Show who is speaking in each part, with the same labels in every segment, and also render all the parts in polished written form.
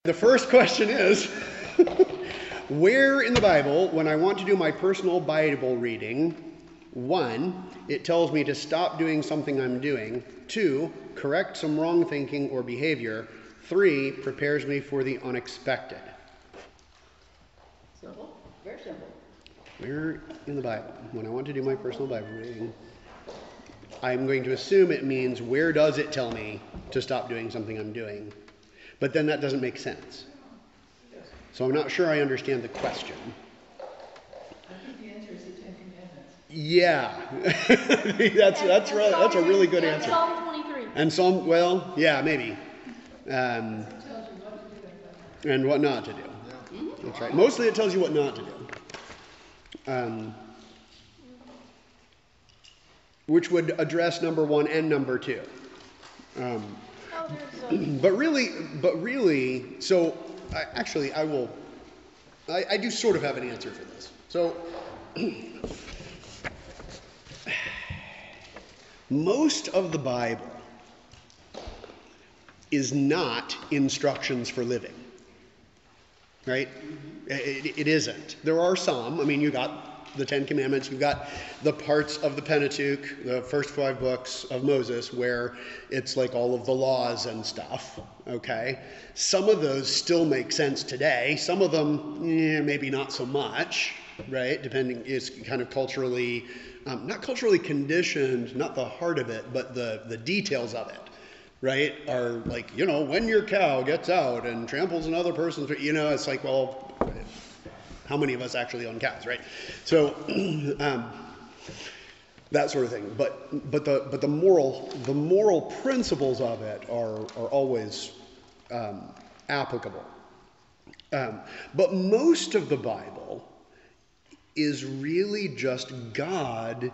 Speaker 1: The first question is, where in the Bible, when I want to do my personal Bible reading, 1, it tells me to stop doing something I'm doing, 2, correct some wrong thinking or behavior, 3, prepares me for the unexpected?
Speaker 2: Simple, very simple.
Speaker 1: Where in the Bible, when I want to do my personal Bible reading, I'm going to assume it means where does it tell me to stop doing something I'm doing? But then that doesn't make sense. So I'm not sure I understand the question.
Speaker 2: I think the answer is the 10 Commandments.
Speaker 1: Yeah, that's right. That's a really good answer.
Speaker 3: Psalm 23.
Speaker 1: And Psalm, well, yeah, maybe. And what not to do. That's right. Mostly it tells you what not to do. Which would address number 1 and number 2. But really, so I do sort of have an answer for this. So most of the Bible is not instructions for living, right? It isn't. There are some. I mean, you got the 10 Commandments, you've got the parts of the Pentateuch, the first 5 books of Moses, where it's like all of the laws and stuff, okay? Some of those still make sense today. Some of them, maybe not so much, right? Depending, it's kind of culturally, not culturally conditioned, not the heart of it, but the details of it, right? Are like, when your cow gets out and tramples another person's, it's like, well, how many of us actually own cows, right? So that sort of thing. But the moral principles of it are always applicable. But most of the Bible is really just God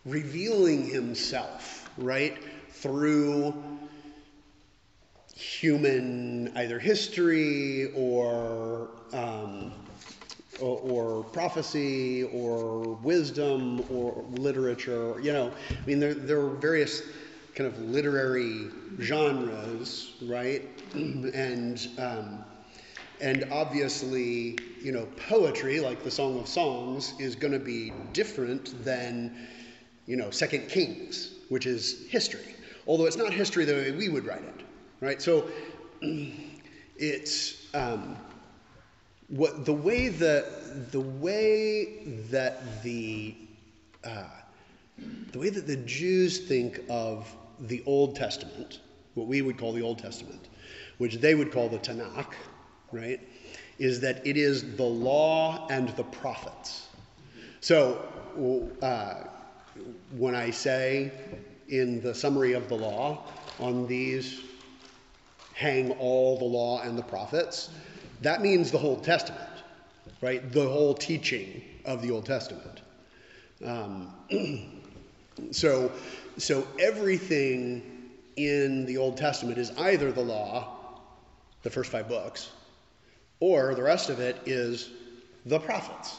Speaker 1: revealing himself, right? Through human either history or prophecy or wisdom or literature. I mean, there are various kind of literary genres, right? And obviously, poetry, like the Song of Songs, is going to be different than, 2 Kings, which is history. Although it's not history the way we would write it, right? So it's the way that the Jews think of the Old Testament, what we would call the Old Testament, which they would call the Tanakh, right? Is that it is the law and the prophets. So when I say in the summary of the law, on these hang all the law and the prophets, that means the whole Testament, right? The whole teaching of the Old Testament. So everything in the Old Testament is either the law, the first 5 books, or the rest of it is the prophets.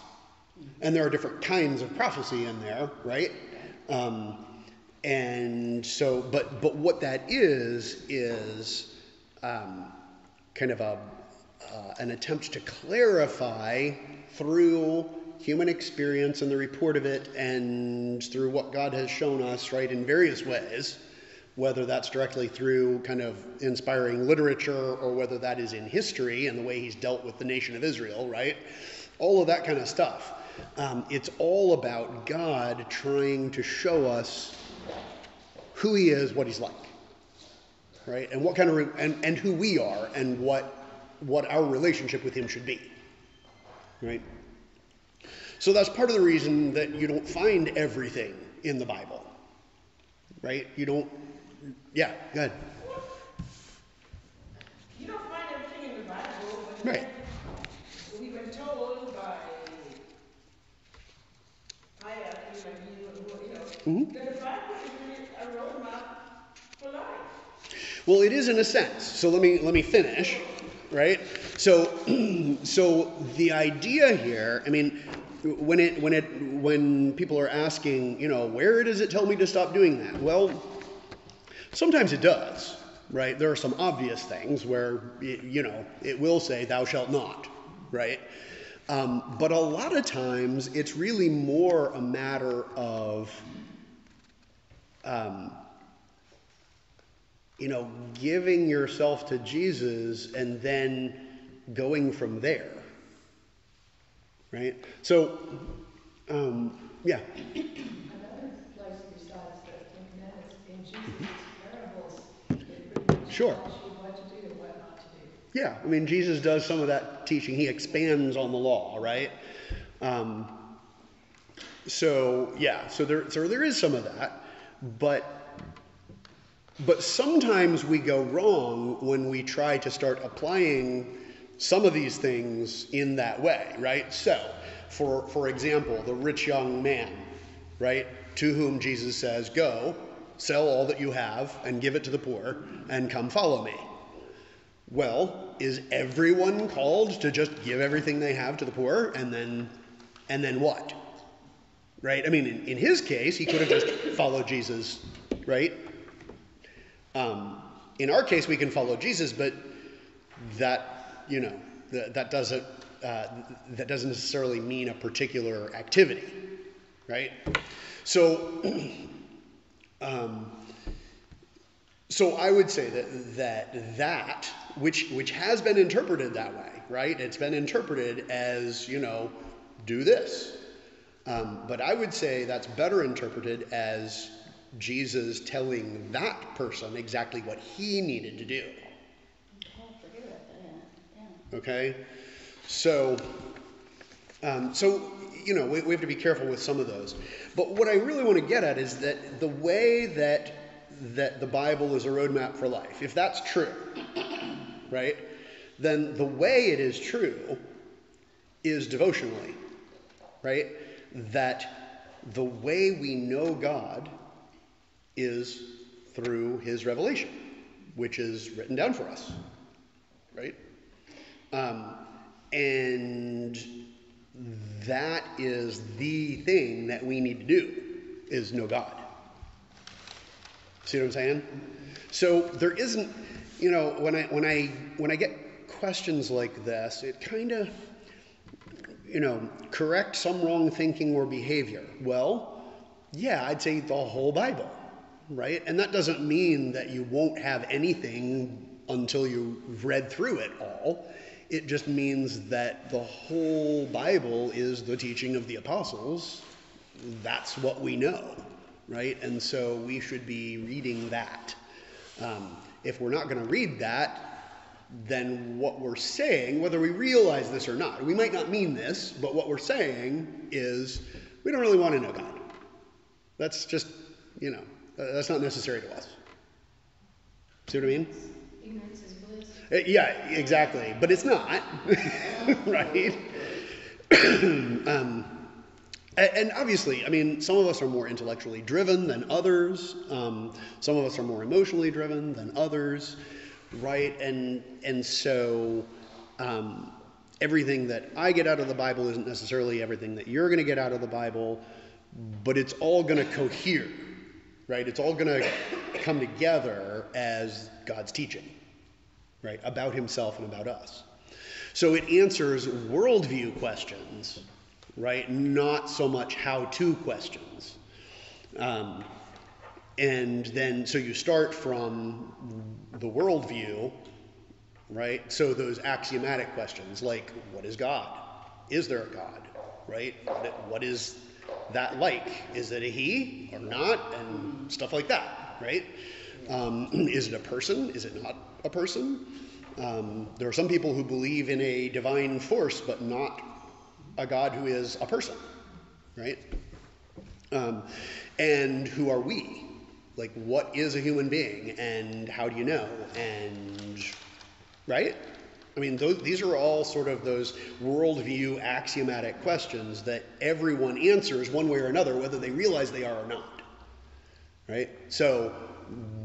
Speaker 1: And there are different kinds of prophecy in there, right? And so, but what that is kind of an attempt to clarify through human experience and the report of it and through what God has shown us, right, in various ways, whether that's directly through kind of inspiring literature or whether that is in history and the way he's dealt with the nation of Israel, right? All of that kind of stuff. It's all about God trying to show us who he is, what he's like, right? And what kind of and who we are and what our relationship with him should be, right? So that's part of the reason that you don't find everything in the Bible, right? You don't. Yeah, go ahead.
Speaker 4: You don't find everything in the Bible, but
Speaker 1: Right.
Speaker 4: we've been told by that the Bible is really a roadmap for life.
Speaker 1: Well, it is in a sense. So let me finish, right? So the idea here, I mean, when people are asking, where does it tell me to stop doing that? Well, sometimes it does, right? There are some obvious things where, it will say, thou shalt not, right? But a lot of times it's really more a matter of, giving yourself to Jesus and then going from there, right? So, yeah.
Speaker 2: Another place besides the Ten Commandments, in Jesus' parables, it pretty much
Speaker 1: Sure.
Speaker 2: tells you what to do and what not to do.
Speaker 1: Yeah, I mean, Jesus does some of that teaching. He expands on the law, right? So there is some of that, but sometimes we go wrong when we try to start applying some of these things in that way, right? So, for example, the rich young man, right, to whom Jesus says, go, sell all that you have and give it to the poor and come follow me. Well, is everyone called to just give everything they have to the poor and then what? Right? I mean, in his case, he could have just followed Jesus, right? In our case, we can follow Jesus, but that doesn't necessarily mean a particular activity, right? So, so I would say that which has been interpreted that way, right? It's been interpreted as, do this. But I would say that's better interpreted as Jesus telling that person exactly what he needed to do. Okay? So, we have to be careful with some of those. But what I really want to get at is that the way that the Bible is a roadmap for life, if that's true, right, then the way it is true is devotionally, right? That the way we know God is through his revelation, which is written down for us, right? And that is the thing that we need to do, is know God. See what I'm saying? So there isn't, when I get questions like this, it kind of, correct some wrong thinking or behavior. Well, yeah, I'd say the whole Bible, right? And that doesn't mean that you won't have anything until you've read through it all. It just means that the whole Bible is the teaching of the apostles. That's what we know, right? And so we should be reading that. If we're not going to read that, then what we're saying, whether we realize this or not, we might not mean this, but what we're saying is we don't really want to know God. That's just, that's not necessary to us. See what I mean?
Speaker 2: Ignorance is bliss.
Speaker 1: Yeah, exactly. But it's not, right? And obviously, some of us are more intellectually driven than others. Some of us are more emotionally driven than others, right? And so everything that I get out of the Bible isn't necessarily everything that you're going to get out of the Bible, but it's all going to cohere, right? It's all going to come together as God's teaching, right? About himself and about us. So it answers worldview questions, right? Not so much how-to questions. And then, so you start from the worldview, right? So those axiomatic questions like, what is God? Is there a God, right? What is that like? Is it a he or not? And stuff like that, right? Is it a person? Is it not a person? There are some people who believe in a divine force, but not a God who is a person, right? And who are we? Like, what is a human being, and how do you know? And, right? These are all sort of those worldview axiomatic questions that everyone answers one way or another, whether they realize they are or not, right? So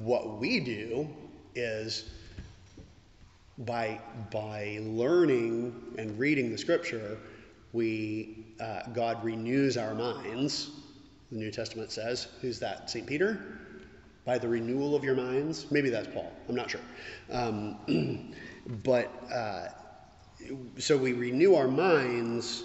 Speaker 1: what we do is by learning and reading the scripture, God renews our minds, the New Testament says. Who's that? St. Peter? By the renewal of your minds? Maybe that's Paul. I'm not sure. So we renew our minds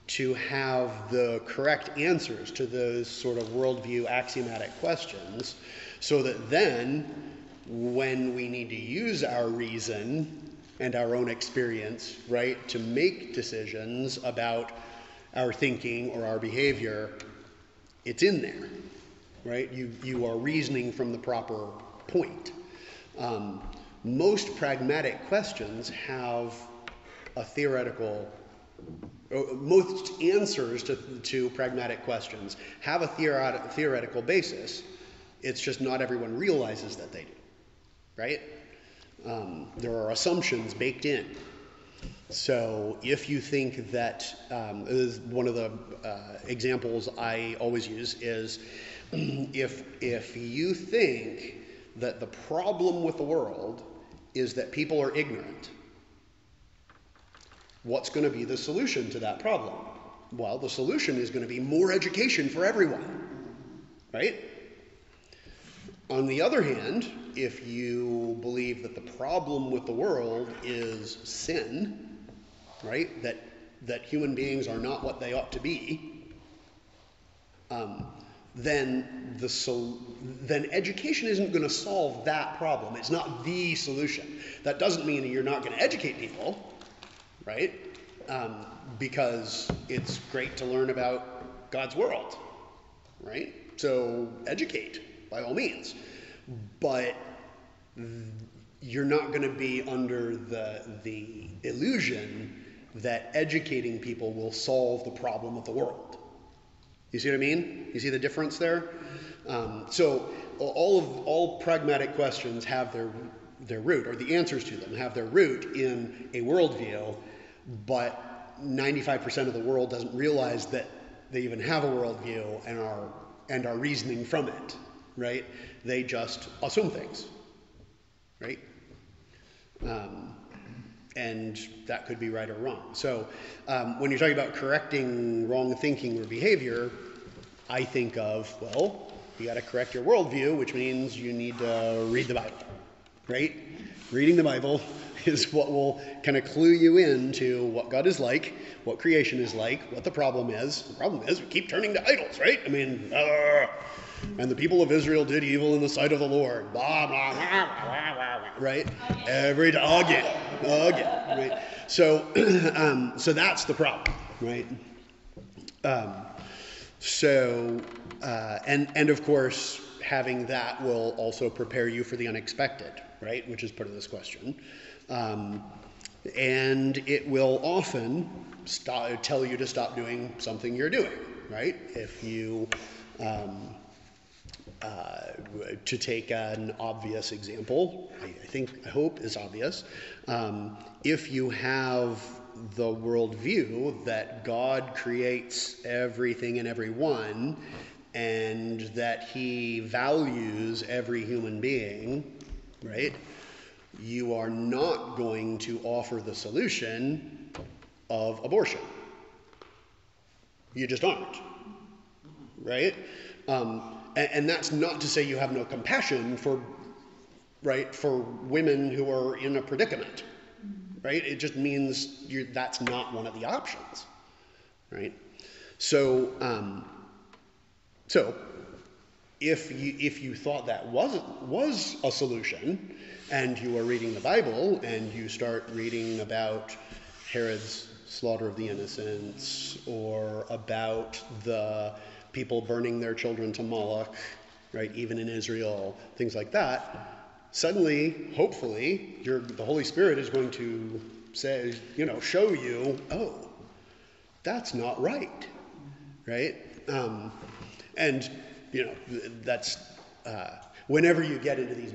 Speaker 1: to have the correct answers to those sort of worldview axiomatic questions, so that then when we need to use our reason and our own experience, right, to make decisions about our thinking or our behavior, it's in there, right? You are reasoning from the proper point. Most pragmatic questions have a theoretical, most answers to pragmatic questions have a theoretical basis. It's just not everyone realizes that they do, right? There are assumptions baked in. So if you think that, one of the examples I always use is, if you think that the problem with the world is that people are ignorant, what's going to be the solution to that problem? Well, the solution is going to be more education for everyone, right? On the other hand, if you believe that the problem with the world is sin, right, that human beings are not what they ought to be, then education isn't going to solve that problem. It's not the solution. That doesn't mean you're not going to educate people, right? Because it's great to learn about God's world, right? So educate, by all means. But you're not going to be under the illusion that educating people will solve the problem of the world. You see what I mean? You see the difference there? So all pragmatic questions have their root, or the answers to them have their root in a worldview, but 95% of the world doesn't realize that they even have a worldview and are reasoning from it, right? They just assume things, right? And that could be right or wrong. So when you're talking about correcting wrong thinking or behavior, I think of, well, you got to correct your worldview, which means you need to read the Bible, right? Reading the Bible is what will kind of clue you into what God is like, what creation is like, what the problem is. The problem is we keep turning to idols, right? I mean, and the people of Israel did evil in the sight of the Lord. Blah, blah, blah, blah, blah, blah, right? Every time, again, right? So, so that's the problem, right? And of course, having that will also prepare you for the unexpected, right? Which is part of this question. And it will often tell you to stop doing something you're doing, right? If you, to take an obvious example, I hope is obvious, if you have the worldview that God creates everything and everyone, and that he values every human being, right? You are not going to offer the solution of abortion. You just aren't, right? And that's not to say you have no compassion for women who are in a predicament, right? It just means that's not one of the options, right? So if you thought that was a solution, and you are reading the Bible and you start reading about Herod's slaughter of the innocents, or about the people burning their children to Moloch, right, even in Israel, things like that, suddenly, hopefully, the Holy Spirit is going to say, show you, oh, that's not right, right? And, that's, whenever you get into these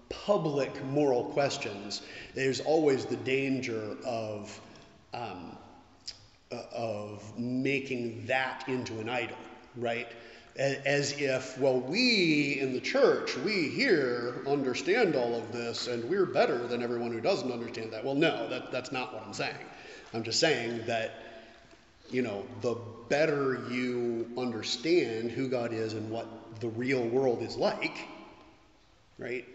Speaker 1: public moral questions, there's always the danger of making that into an idol, right? As if, well, we in the church, we here understand all of this, and we're better than everyone who doesn't understand that. Well, no, that's not what I'm saying. I'm just saying that, the better you understand who God is and what the real world is like, right,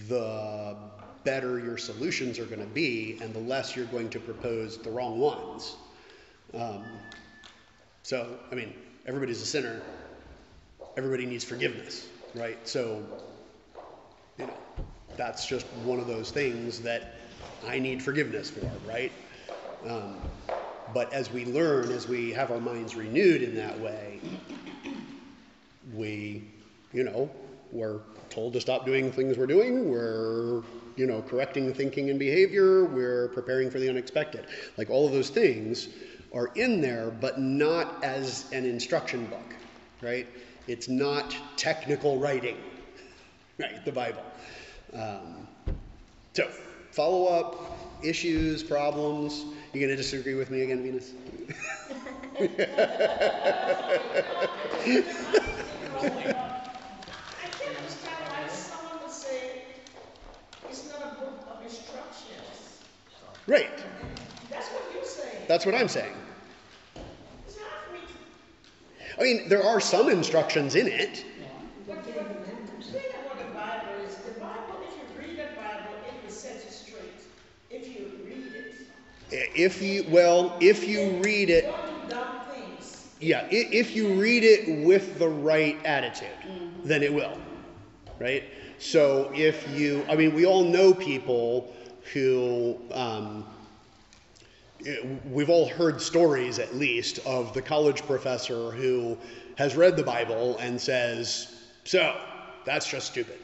Speaker 1: the better your solutions are going to be, and the less you're going to propose the wrong ones. So, everybody's a sinner. Everybody needs forgiveness, right? So, that's just one of those things that I need forgiveness for, right? But as we learn, as we have our minds renewed in that way, we, we're told to stop doing things we're doing. We're, correcting thinking and behavior. We're preparing for the unexpected. Like, all of those things are in there, but not as an instruction book, right? It's not technical writing, right? The Bible. So, follow-up, issues, problems. You going to disagree with me again, Venus?
Speaker 4: I can't understand why someone would say it's not a book of instructions.
Speaker 1: Right.
Speaker 4: That's what you're saying.
Speaker 1: That's what I'm saying.
Speaker 4: It's hard for me to.
Speaker 1: There are some instructions in it.
Speaker 4: But the thing about the Bible is, the Bible, if you read the Bible, it will set you straight. If you read it.
Speaker 1: If you read it,
Speaker 4: Don't do dumb things.
Speaker 1: yeah, if you read it with the right attitude, then it will, right? So we all know people who, we've all heard stories at least of the college professor who has read the Bible and says, so, that's just stupid,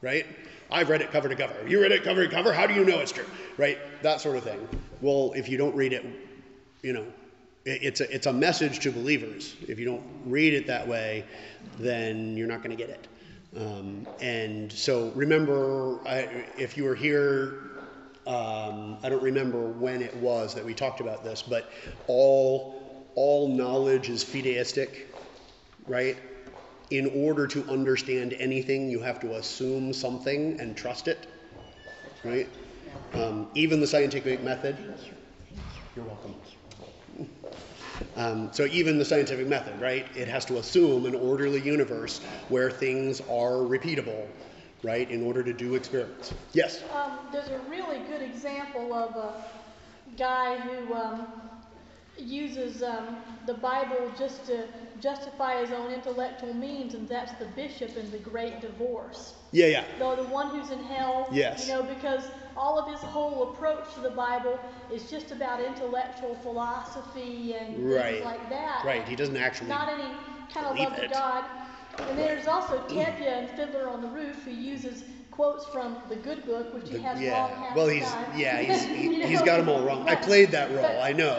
Speaker 1: right? I've read it cover to cover. You read it cover to cover? How do you know it's true? Right? That sort of thing. Well, if you don't read it, it's a message to believers. If you don't read it that way, then you're not going to get it. And so remember, if you were here, I don't remember when it was that we talked about this, but all knowledge is fideistic, right? In order to understand anything, you have to assume something and trust it, right? Even the scientific method. You're welcome. So even the scientific method, right? It has to assume an orderly universe where things are repeatable, right? In order to do experiments. Yes?
Speaker 3: There's a really good example of a guy who uses the Bible just to justify his own intellectual means, and that's the bishop in the Great Divorce.
Speaker 1: Yeah.
Speaker 3: The one who's in hell.
Speaker 1: Yes.
Speaker 3: Because all of his whole approach to the Bible is just about intellectual philosophy and things like that.
Speaker 1: Right. He doesn't actually
Speaker 3: not any kind of love to God. And there's also Tevye and Fiddler on the Roof, who uses quotes from the Good Book, which he has wrong half the time.
Speaker 1: He's got them all wrong. I played that role. I know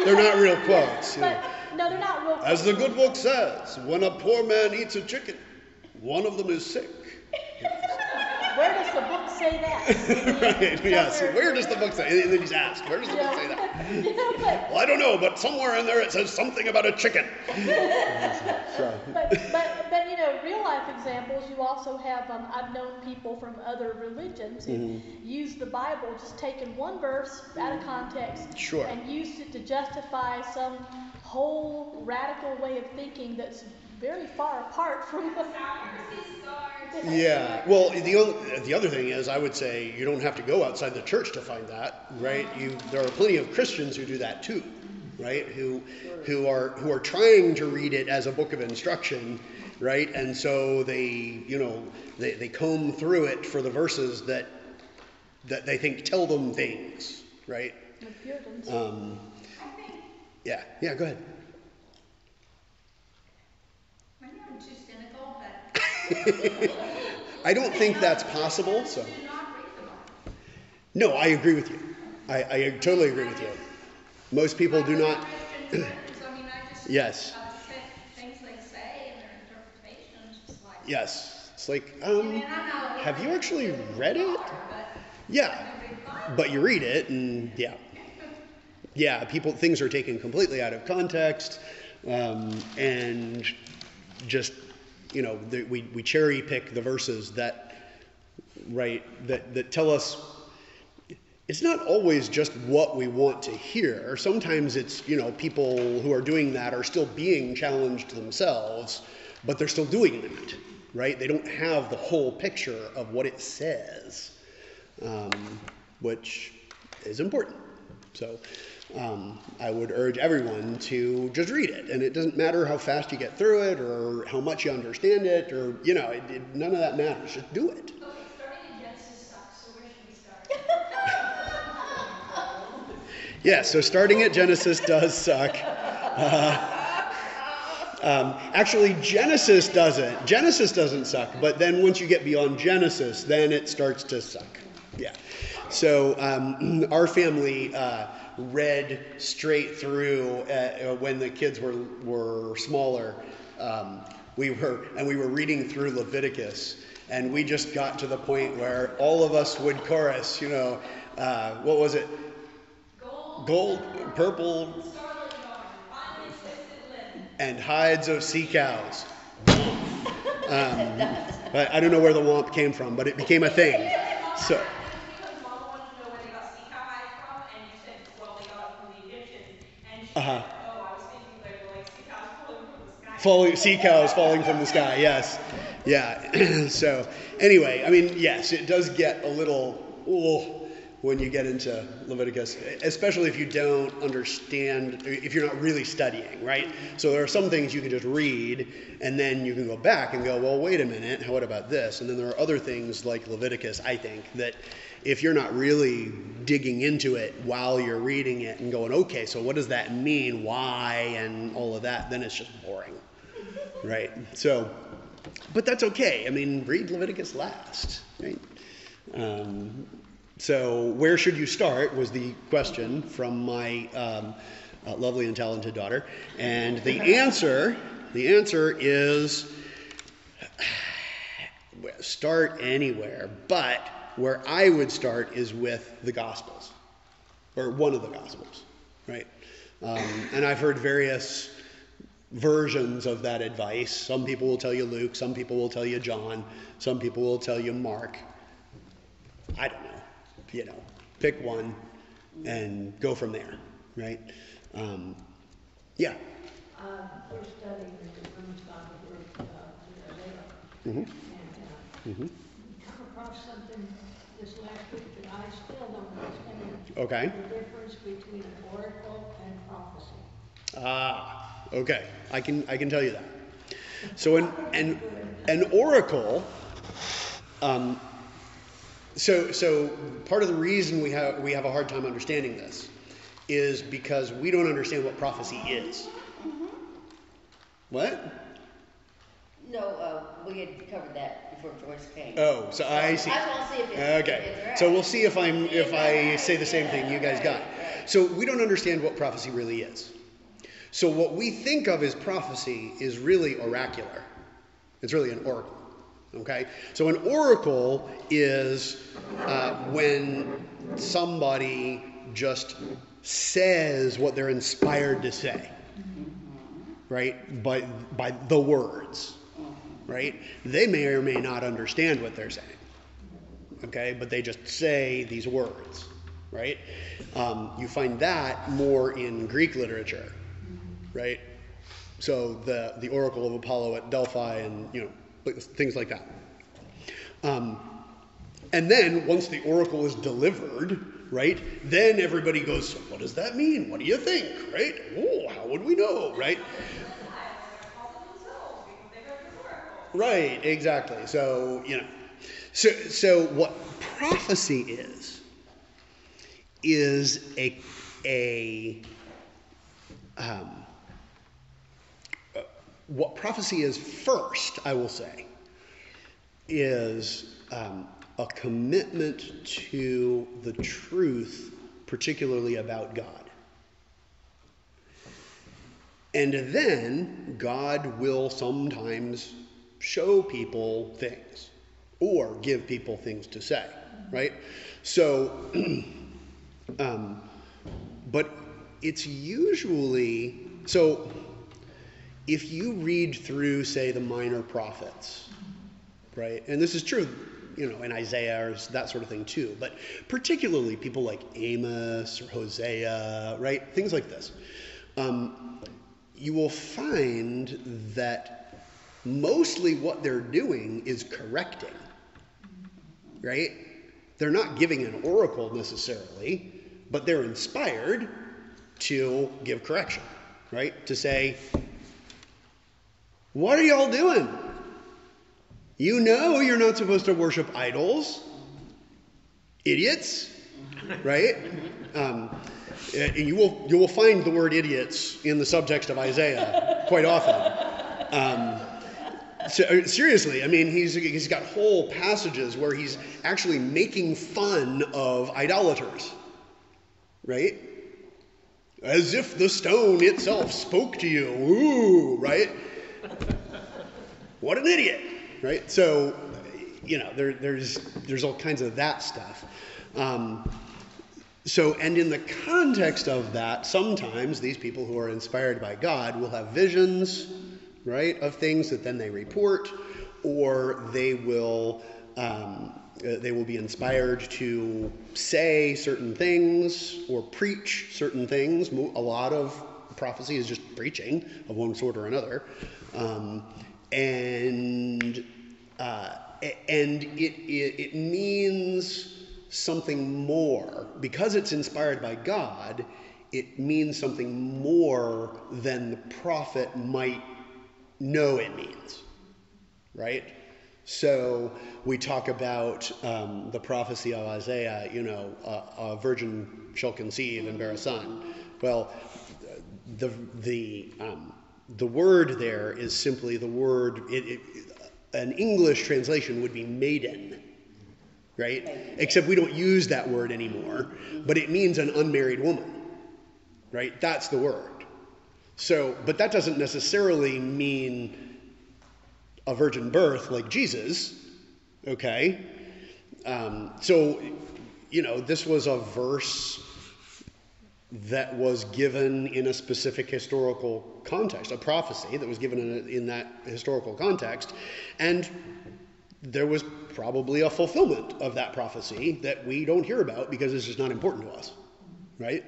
Speaker 1: they're not real quotes.
Speaker 3: No, they're not real quotes.
Speaker 1: As the Good Book says, when a poor man eats a chicken, one of them is sick.
Speaker 3: Where does the book say that?
Speaker 1: Right, yes. Where does the book say? And then he's asked, where does the book say that? Well, I don't know, but somewhere in there it says something about a chicken.
Speaker 3: But real life examples, you also have, I've known people from other religions who use the Bible, just taken one verse out of context and used it to justify some whole radical way of thinking that's very far apart from the
Speaker 1: Yeah. Well, the other thing is, I would say you don't have to go outside the church to find that, right? There are plenty of Christians who do that too, right? Who are trying to read it as a book of instruction, right? And so they comb through it for the verses that they think tell them things, right? Yeah. Go ahead.
Speaker 5: Too cynical, but
Speaker 1: I don't think that's possible. So.
Speaker 5: Do not read the Bible.
Speaker 1: No, I agree with you. I totally agree with you. Most people do not. Yes.
Speaker 5: Things they say and their interpretations, just like.
Speaker 1: Yes. It's like, have you actually read it? Yeah. But you read it, and things are taken completely out of context, and just, we cherry pick the verses that tell us, it's not always just what we want to hear. Sometimes it's, people who are doing that are still being challenged themselves, but they're still doing that, right? They don't have the whole picture of what it says, which is important. So I would urge everyone to just read it. And it doesn't matter how fast you get through it or how much you understand it or, none of that matters. Just do it.
Speaker 5: Okay, starting in Genesis sucks, so where should we start?
Speaker 1: Yeah, so starting at Genesis does suck. Actually, Genesis doesn't. Genesis doesn't suck, but then once you get beyond Genesis, then it starts to suck. Yeah. So our family read straight through when the kids were smaller. We were reading through Leviticus, and we just got to the point where all of us would chorus. What was it? Gold, purple, and hides of sea cows. But I don't know where the womp came from, but it became a thing. So.
Speaker 5: Because Mama wanted to know where they got sea cow hides from, and you said, well, they got it from the Egyptians. And she said, I was thinking they were like sea cows falling from the sky.
Speaker 1: Sea cows falling from the sky, yes. Yeah. So anyway, yes, it does get a little when you get into Leviticus, especially if you don't understand, if you're not really studying, right? So there are some things you can just read, and then you can go back and go, well, wait a minute, what about this? And then there are other things like Leviticus, I think, that if you're not really digging into it while you're reading it and going, okay, so what does that mean, why, and all of that, then it's just boring, right? So, but that's okay. Read Leviticus last, right? So where should you start was the question from my lovely and talented daughter. And the answer is start anywhere. But where I would start is with the Gospels, or one of the Gospels, right? And I've heard various versions of that advice. Some people will tell you Luke, some people will tell you John, some people will tell you Mark. I don't know. Pick one and go from there, right? Yeah.
Speaker 2: We're studying the Room's Gospel Isaiah.
Speaker 1: Mm-hmm.
Speaker 2: And come across something this last week that I still don't understand.
Speaker 1: Okay.
Speaker 2: The difference between an oracle and prophecy.
Speaker 1: Okay. I can tell you that. So an oracle. So part of the reason we have a hard time understanding this is because we don't understand what prophecy is.
Speaker 6: Mm-hmm.
Speaker 1: What?
Speaker 6: No, we had covered that before Joyce came.
Speaker 1: Oh, so I see.
Speaker 6: I just want to see if it's
Speaker 1: okay.
Speaker 6: right.
Speaker 1: So we'll see if I say the same thing you guys got.
Speaker 6: Right.
Speaker 1: So we don't understand what prophecy really is. So what we think of as prophecy is really oracular. It's really an oracle. Okay, so an oracle is when somebody just says what they're inspired to say, right? By the words, right? They may or may not understand what they're saying, okay? But they just say these words, right? You find that more in Greek literature, right? So the Oracle of Apollo at Delphi and, things like that. And then once the oracle is delivered, right, then everybody goes, so what does that mean? What do you think, right? Oh, how would we know, right? Right, exactly. So, so what prophecy is what prophecy is first, I will say, is a commitment to the truth, particularly about God. And then God will sometimes show people things or give people things to say, right? So, but it's usually, so if you read through, say, the minor prophets, right? And this is true in Isaiah or that sort of thing too, but particularly people like Amos or Hosea, right? Things like this. You will find that mostly what they're doing is correcting, right? They're not giving an oracle necessarily, but they're inspired to give correction, right? To say, what are y'all doing? You know you're not supposed to worship idols, idiots, right? And you will find the word idiots in the subtext of Isaiah quite often. So, seriously, I mean, he's got whole passages where he's actually making fun of idolaters, right? As if the stone itself spoke to you. Ooh, right? What an idiot, right? So, there's all kinds of that stuff. And in the context of that, sometimes these people who are inspired by God will have visions, right, of things that then they report, or they will be inspired to say certain things or preach certain things. A lot of prophecy is just preaching of one sort or another, and it means something more. Because it's inspired by God, it means something more than the prophet might know it means, right? So we talk about the prophecy of Isaiah, a virgin shall conceive and bear a son. Well, the word there is simply the word, an English translation would be maiden, right? Except we don't use that word anymore, but it means an unmarried woman, right? That's the word. So, but that doesn't necessarily mean a virgin birth like Jesus, okay? This was a verse that was given in a specific historical context, a prophecy that was given in that historical context, and there was probably a fulfillment of that prophecy that we don't hear about because it's just not important to us, right?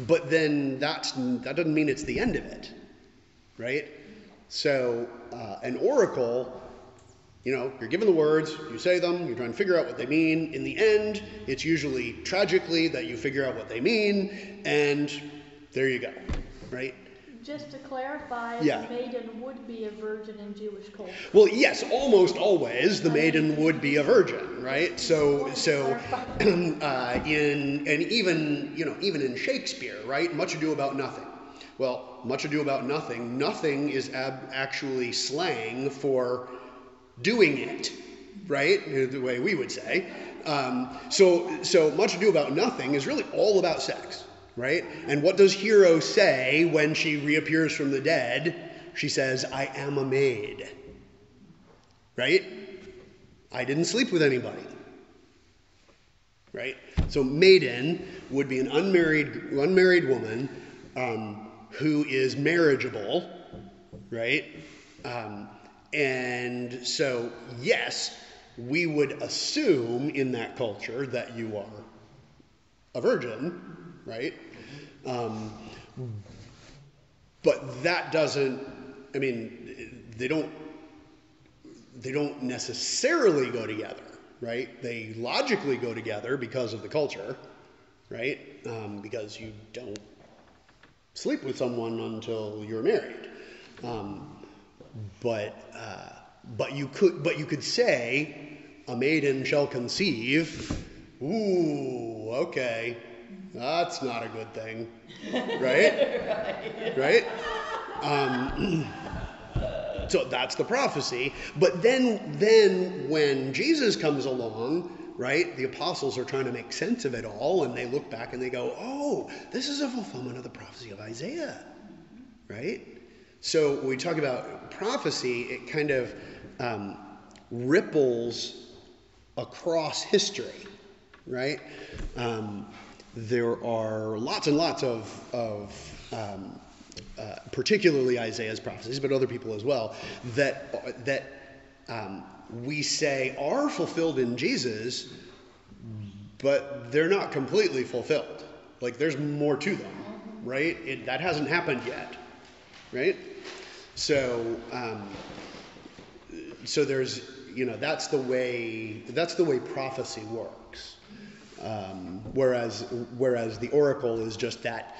Speaker 1: But then that doesn't mean it's the end of it, right? So an oracle, you're given the words, you say them, you're trying to figure out what they mean. In the end, it's usually tragically that you figure out what they mean, and there you go, right?
Speaker 3: Just to clarify,
Speaker 1: Yeah.
Speaker 3: The maiden would be a virgin in Jewish culture.
Speaker 1: Well, yes, almost always the maiden would be a virgin, right? So even in Shakespeare, right? Much Ado About Nothing. Well, Much Ado About Nothing. Nothing is actually slang for doing it, right? The way we would say. So Much Ado About Nothing is really all about sex. Right? And what does Hero say when she reappears from the dead? She says, I am a maid. Right? I didn't sleep with anybody. Right? So maiden would be an unmarried woman who is marriageable. Right? And so, yes, we would assume in that culture that you are a virgin, right? But that doesn't, they don't necessarily go together, right? They logically go together because of the culture, right? Because you don't sleep with someone until you're married. But you could say, a maiden shall conceive. Ooh, okay. That's not a good thing, right? Right? So that's the prophecy. But then when Jesus comes along, right, the apostles are trying to make sense of it all, and they look back and they go, oh, this is a fulfillment of the prophecy of Isaiah, right? So when we talk about prophecy, it kind of ripples across history, right? There are lots and lots of particularly Isaiah's prophecies, but other people as well, that we say are fulfilled in Jesus, but they're not completely fulfilled. Like there's more to them, right? That hasn't happened yet, right? So, so there's, that's the way prophecy works. Whereas the oracle is just that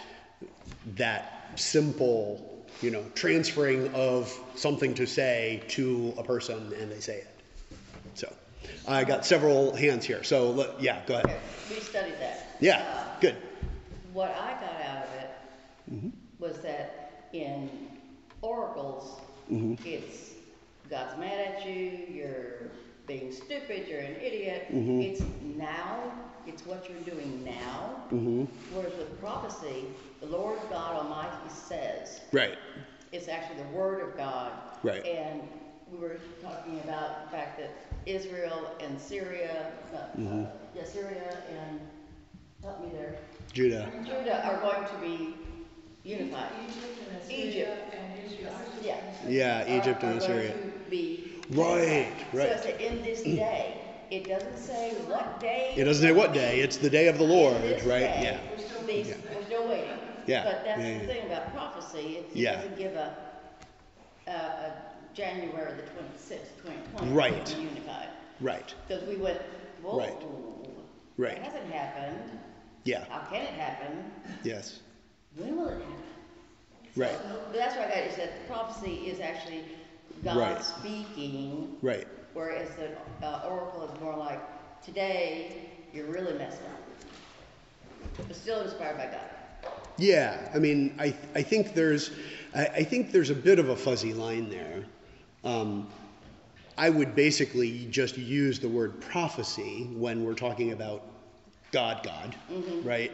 Speaker 1: simple, transferring of something to say to a person, and they say it. So, I got several hands here. So, go ahead.
Speaker 6: Okay, we studied that.
Speaker 1: Yeah, good.
Speaker 6: What I got out of it was that in oracles, it's God's mad at you, you're being stupid, you're an idiot. It's now, it's what you're doing now. Whereas with prophecy, the Lord God Almighty says.
Speaker 1: Right.
Speaker 6: It's actually the Word of God.
Speaker 1: Right.
Speaker 6: And we were talking about the fact that Israel and Syria, Syria and, help me there.
Speaker 1: Judah
Speaker 6: are going to be unified.
Speaker 2: Egypt and Israel.
Speaker 6: Yeah,
Speaker 1: Egypt and Assyria.
Speaker 6: Are going to be
Speaker 1: Right.
Speaker 6: So it's in this day. It doesn't say what day.
Speaker 1: It doesn't say what day. It's the day of the Lord, right?
Speaker 6: Day, we're still waiting.
Speaker 1: Yeah.
Speaker 6: But that's the thing about prophecy. It doesn't give a January the 26th, 2020.
Speaker 1: Right.
Speaker 6: To be unified.
Speaker 1: Right.
Speaker 6: Because we went, whoa.
Speaker 1: Right.
Speaker 6: That hasn't happened.
Speaker 1: Yeah.
Speaker 6: How can it happen?
Speaker 1: Yes.
Speaker 6: When will it happen?
Speaker 1: Right.
Speaker 6: So, but that's what I got. Is that prophecy is actually God speaking.
Speaker 1: Right.
Speaker 6: Whereas the oracle is more like, today you're really messed up, but still inspired by God.
Speaker 1: Yeah. I mean, I think there's a bit of a fuzzy line there. I would basically just use the word prophecy when we're talking about God, right?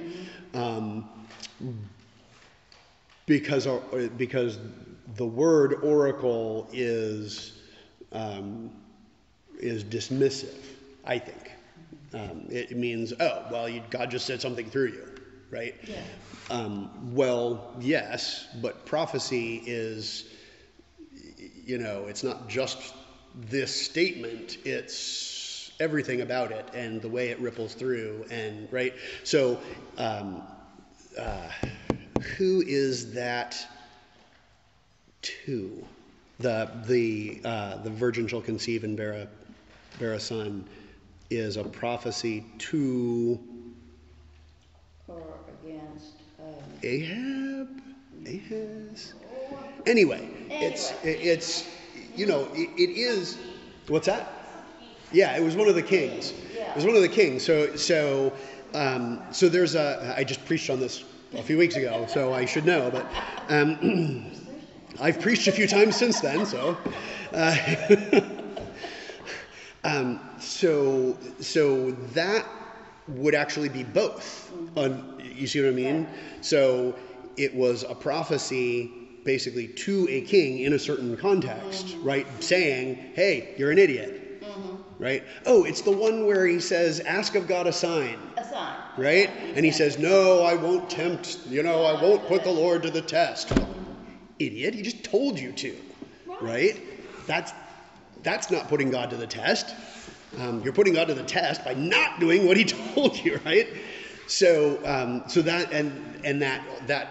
Speaker 1: Because the word oracle is dismissive, I think. It means, God just said something through you, right? Yeah. Well, yes, but prophecy is, it's not just this statement, it's everything about it and the way it ripples through, and right? So, who is that to? The virgin shall conceive and bear a son is a prophecy to
Speaker 6: Or against
Speaker 1: Ahaz. Anyway, it is. What's that? Yeah, it was one of the kings. It was one of the kings. So there's I just preached on this a few weeks ago, so I should know, but I've preached a few times since then, so. So that would actually be both. You see what I mean? So it was a prophecy basically to a king in a certain context, right? Saying, hey, you're an idiot. Right? Oh, it's the one where he says, ask of God a sign.
Speaker 6: a sign.
Speaker 1: Right? And he says, no, I won't tempt, I won't put the Lord to the test. Idiot, he just told you to. Right? That's not putting God to the test. You're putting God to the test by not doing what he told you, right? So that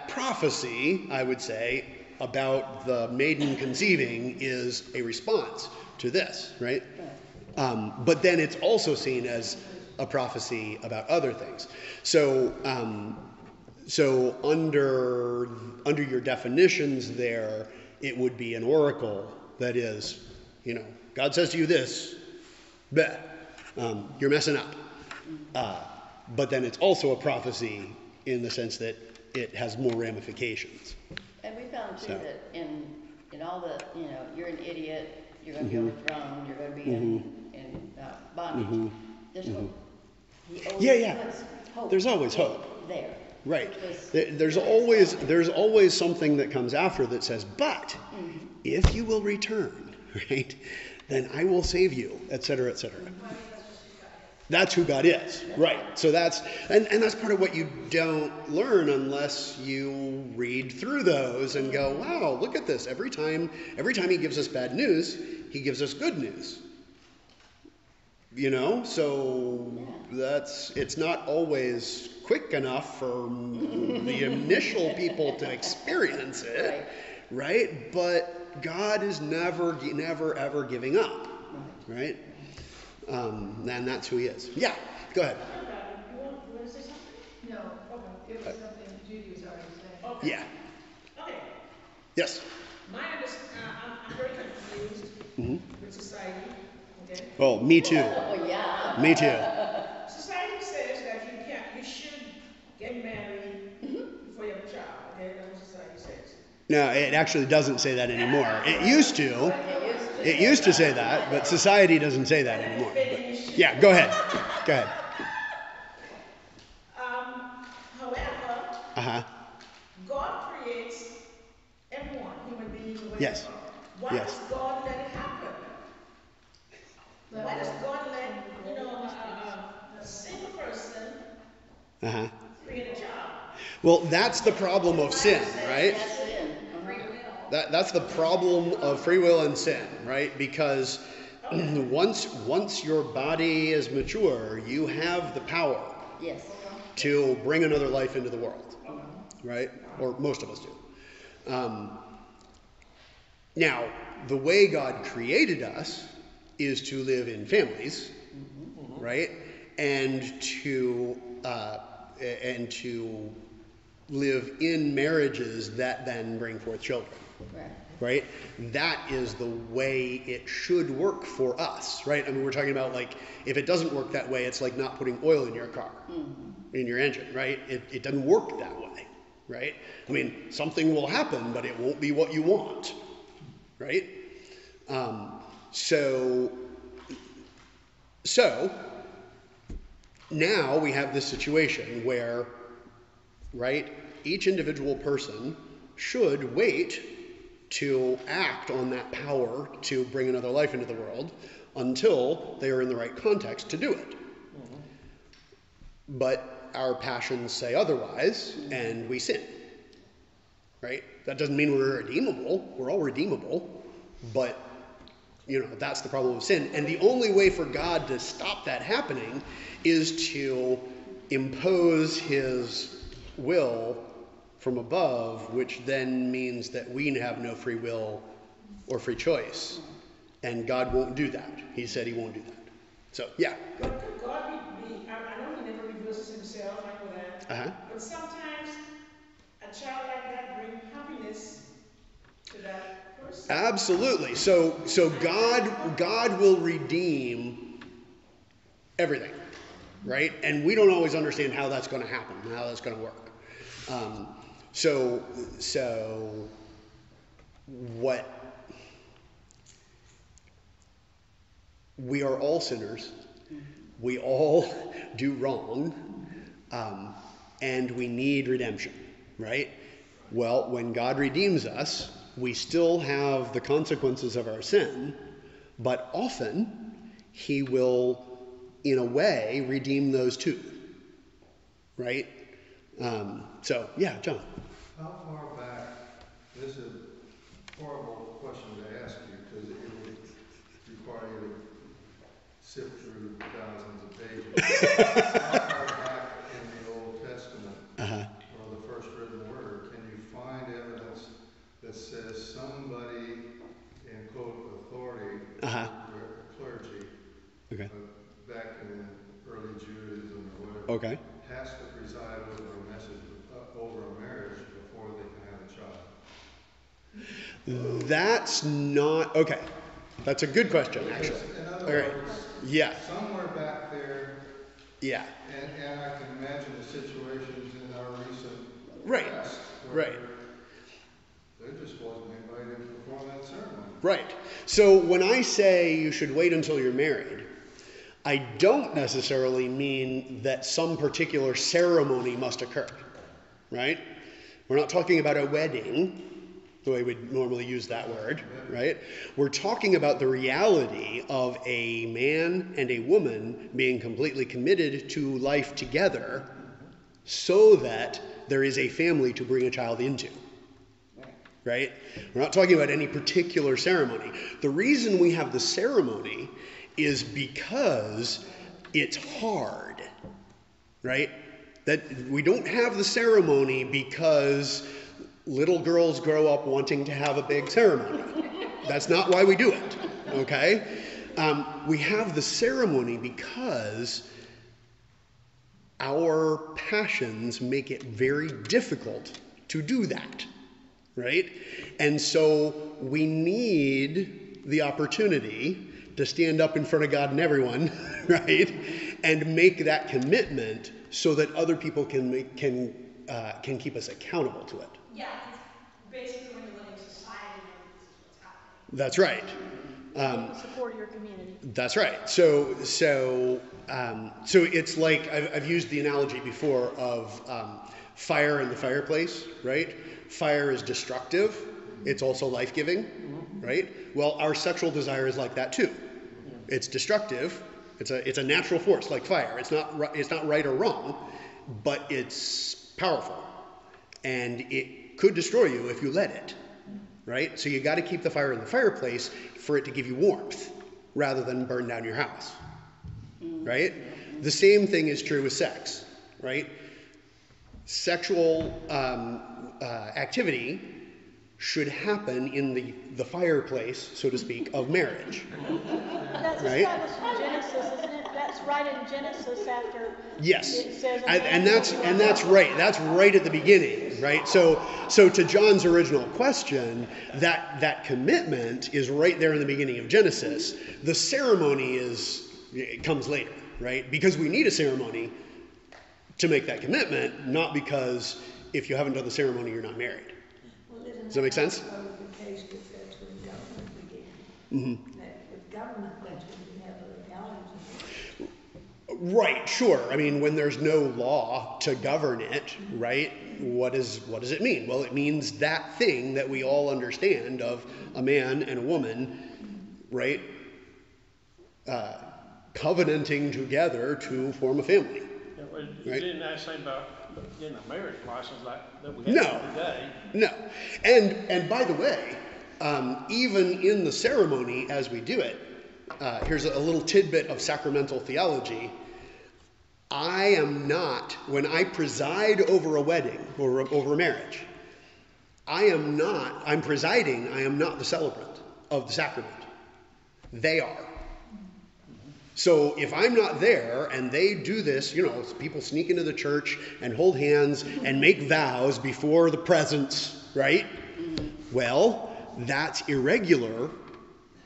Speaker 1: prophecy, I would say, about the maiden conceiving is a response to this, right? But then it's also seen as a prophecy about other things. So under your definitions there, it would be an oracle that is, God says to you this, you're messing up. But then it's also a prophecy in the sense that it has more ramifications.
Speaker 6: And we found too that in all the, you're an idiot, you're going to be overthrown, you're going to be in bondage. There's hope. He always puts hope.
Speaker 1: There's always hope.
Speaker 6: There.
Speaker 1: Right. There's always something that comes after that says, but if you will return, right, then I will save you, etc., etc. That's who God is, right? So that's part of what you don't learn unless you read through those and go, wow, look at this. Every time he gives us bad news, he gives us good news, So it's not always quick enough for the initial people to experience it, right? But God is never, ever giving up, right? And that's who he is. Yeah, go ahead.
Speaker 4: You want to say something?
Speaker 2: No,
Speaker 4: Okay.
Speaker 2: it was something Judy was already saying.
Speaker 4: Okay.
Speaker 1: Yeah.
Speaker 4: Okay.
Speaker 1: Yes.
Speaker 4: I'm very confused with society. Okay.
Speaker 1: Oh, me too.
Speaker 6: Oh, yeah.
Speaker 1: Me too.
Speaker 4: Society says that you should get married before you have a child. Okay, that's what society says.
Speaker 1: No, it actually doesn't say that anymore. It used to. It used to say that, but society doesn't say that anymore. But, yeah, go ahead. Go ahead.
Speaker 4: However, God creates everyone, human beings, whatever.
Speaker 1: Yes.
Speaker 4: Why does God let it happen? Why does God let, a single person create a child?
Speaker 1: Well, that's the problem of sin, right?
Speaker 6: That's sin.
Speaker 1: That's the problem of free will and sin, right? Because once your body is mature, you have the power to bring another life into the world, right? Or most of us do. Now, the way God created us is to live in families, right? And to live in marriages that then bring forth children. Right? That is the way it should work for us, right? I mean, we're talking about, like, if it doesn't work that way, it's like not putting oil in your car, in your engine, right? It doesn't work that way, right? I mean, something will happen, but it won't be what you want, right? So now we have this situation where, right, each individual person should wait to act on that power to bring another life into the world until they are in the right context to do it. But our passions say otherwise, and we sin, right? That doesn't mean we're irredeemable. We're all redeemable, but that's the problem of sin. And the only way for God to stop that happening is to impose his will from above, which then means that we have no free will or free choice. And God won't do that. He said he won't do that. So, yeah.
Speaker 4: But could God I know he never reveals himself, I know that. But sometimes a child like that brings happiness to that person.
Speaker 1: Absolutely. So God will redeem everything, right? And we don't always understand how that's going to happen, how that's going to work. So what we are all sinners. We all do wrong, and we need redemption, right? Well, when God redeems us, we still have the consequences of our sin, but often he will, in a way, redeem those too, right? So, yeah, John.
Speaker 7: How far back, this is a horrible question to ask you because it would require you to sift through thousands of pages. How far back in the Old Testament, or the first written word, can you find evidence that says somebody in, quote, authority, clergy, back in early Judaism or whatever, has to preside over a message, over a marriage before they can have a child?
Speaker 1: That's not, okay. That's a good question, actually.
Speaker 7: In other words,
Speaker 1: yeah.
Speaker 7: Somewhere back there,
Speaker 1: yeah.
Speaker 7: And I can imagine the situations in our recent past
Speaker 1: where
Speaker 7: there just wasn't anybody to perform that ceremony.
Speaker 1: Right. So when I say you should wait until you're married, I don't necessarily mean that some particular ceremony must occur, right? We're not talking about a wedding, the way we'd normally use that word, right? We're talking about the reality of a man and a woman being completely committed to life together so that there is a family to bring a child into, right? We're not talking about any particular ceremony. The reason we have the ceremony is because it's hard, right? That we don't have the ceremony because little girls grow up wanting to have a big ceremony. That's not why we do it, okay? We have the ceremony because our passions make it very difficult to do that, right? And so we need the opportunity to stand up in front of God and everyone, right? And make that commitment so that other people can keep us accountable to it.
Speaker 5: Yeah, because basically when you're living in society, you know, this is what's happening.
Speaker 1: That's right.
Speaker 3: Support your community.
Speaker 1: That's right. So it's like I've used the analogy before of fire in the fireplace, right? Fire is destructive. It's also life-giving, right? Well, our sexual desire is like that too. It's destructive. It's a natural force like fire. It's not right or wrong, but it's powerful, and it could destroy you if you let it, right? So you got to keep the fire in the fireplace for it to give you warmth rather than burn down your house, right? The same thing is true with sex, right? Sexual activity should happen in the fireplace, so to speak, of marriage.
Speaker 3: That's
Speaker 1: right?
Speaker 3: established in Genesis, isn't it? That's right in Genesis after.
Speaker 1: Yes,
Speaker 3: it says
Speaker 1: and that's right. That's right at the beginning, right? So to John's original question, that commitment is right there in the beginning of Genesis. The ceremony comes later, right? Because we need a ceremony to make that commitment, not because if you haven't done the ceremony, you're not married. Does that make sense?
Speaker 2: The case with that's when government began.
Speaker 1: Mm-hmm.
Speaker 2: That with government, that's when you have the legalities.
Speaker 1: Right, sure. I mean, when there's no law to govern it, right? What does it mean? Well, it means that thing that we all understand of a man and a woman, right? Covenanting together to form a family.
Speaker 8: You
Speaker 1: right?
Speaker 8: didn't ask anything about getting a marriage license like that we have today.
Speaker 1: No. And by the way, even in the ceremony as we do it, here's a little tidbit of sacramental theology. I am not, when I preside over a wedding or over a marriage, I'm presiding, I am not the celebrant of the sacrament. They are. So if I'm not there and they do this, people sneak into the church and hold hands and make vows before the presence, right? Well, that's irregular,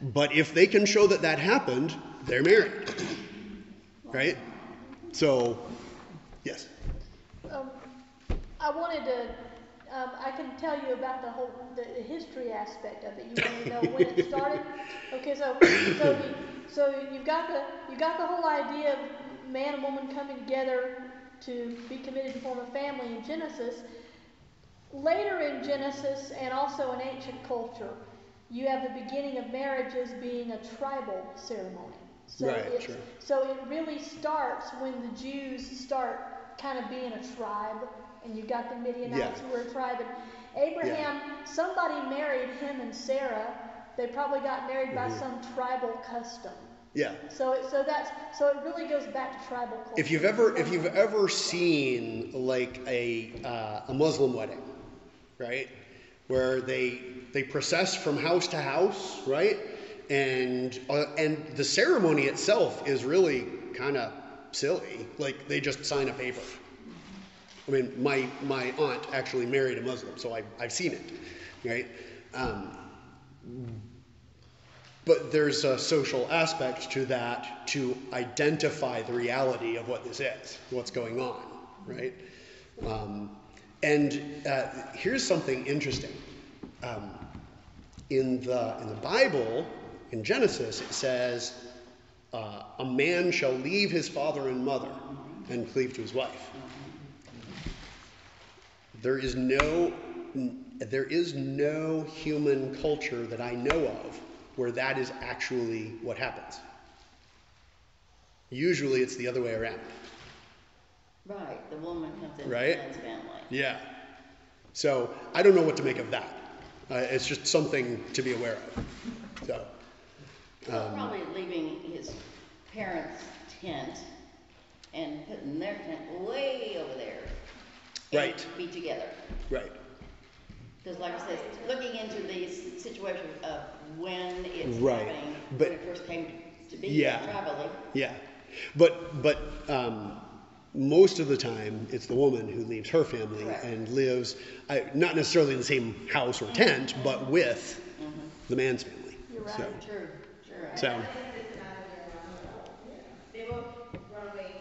Speaker 1: but if they can show that happened, they're married, right? So, yes.
Speaker 3: I wanted to, I can tell you about the history aspect of it. You want to know when it started? Okay, so you've got the whole idea of man and woman coming together to be committed to form a family in Genesis. Later in Genesis and also in ancient culture, you have the beginning of marriages being a tribal ceremony. So
Speaker 1: right, sure.
Speaker 3: So it really starts when the Jews start kind of being a tribe, and you've got the Midianites who are a tribe. And Abraham, somebody married him and Sarah. They probably got married by some tribal custom.
Speaker 1: Yeah.
Speaker 3: So it really goes back to tribal culture.
Speaker 1: If you've ever seen like a Muslim wedding, right, where they process from house to house, right, and the ceremony itself is really kind of silly. Like they just sign a paper. I mean, my aunt actually married a Muslim, so I've seen it, right? But there's a social aspect to that to identify the reality of what this is, what's going on, right? And here's something interesting. In the Bible, in Genesis, it says, a man shall leave his father and mother and cleave to his wife. There is no human culture that I know of where that is actually what happens. Usually it's the other way around.
Speaker 6: Right, the woman comes into
Speaker 1: right?
Speaker 6: the man's family.
Speaker 1: Yeah. So I don't know what to make of that. It's just something to be aware of. So,
Speaker 6: Well, probably leaving his parents' tent and putting their tent way over there.
Speaker 1: Right.
Speaker 6: Be together.
Speaker 1: Right.
Speaker 6: Because like I said, looking into the situation of when it's
Speaker 1: right.
Speaker 6: happening,
Speaker 1: but,
Speaker 6: when it first came to be traveling.
Speaker 1: Yeah. But most of the time, it's the woman who leaves her family
Speaker 6: Correct.
Speaker 1: and lives, not necessarily in the same house or tent, but with the man's family.
Speaker 3: You're right.
Speaker 1: So,
Speaker 6: True.
Speaker 1: so
Speaker 5: They will run away.